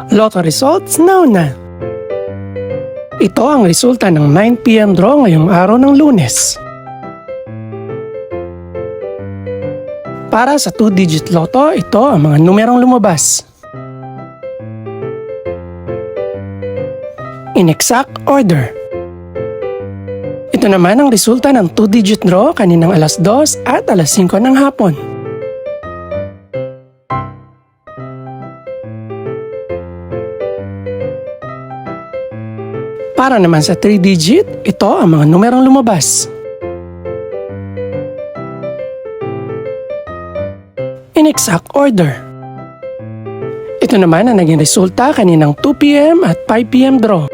Lotto results now na. Ito ang resulta ng 9 PM draw ngayong araw ng Lunes. Para sa 2-digit lotto, ito ang mga numerong lumabas. In exact order. Ito naman ang resulta ng 2-digit draw kaninang alas 2 at alas 5 ng hapon. Para naman sa 3-digit, ito ang mga numerong lumabas. In exact order. Ito naman ang naging resulta kaninang 2 PM at 5 PM draw.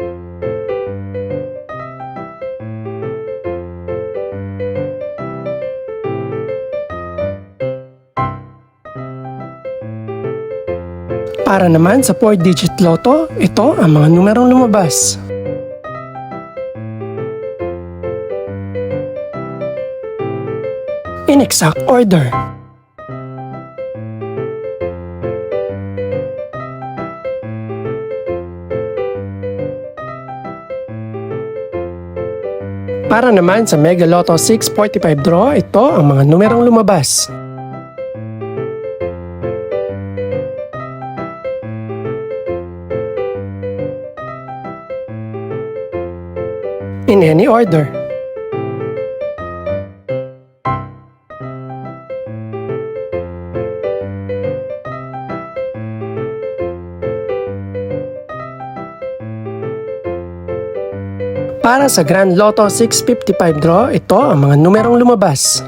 Para naman sa 4-digit lotto, ito ang mga numerong lumabas. In exact order. Para naman sa Mega Lotto 645 draw, ito ang mga numerong lumabas. In any order. Para sa Grand Lotto 655 draw, ito ang mga numerong lumabas.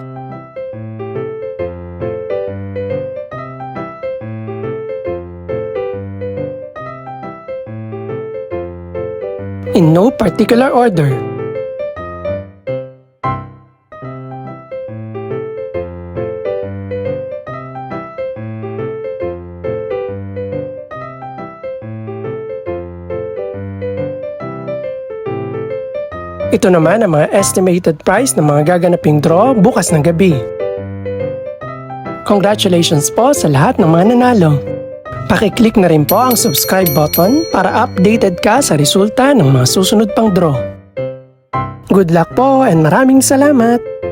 In no particular order. Ito naman ang mga estimated price ng mga gaganaping draw bukas ng gabi. Congratulations po sa lahat ng mga nanalo. Pakiclick na rin po ang subscribe button para updated ka sa resulta ng mga susunod pang draw. Good luck po and maraming salamat!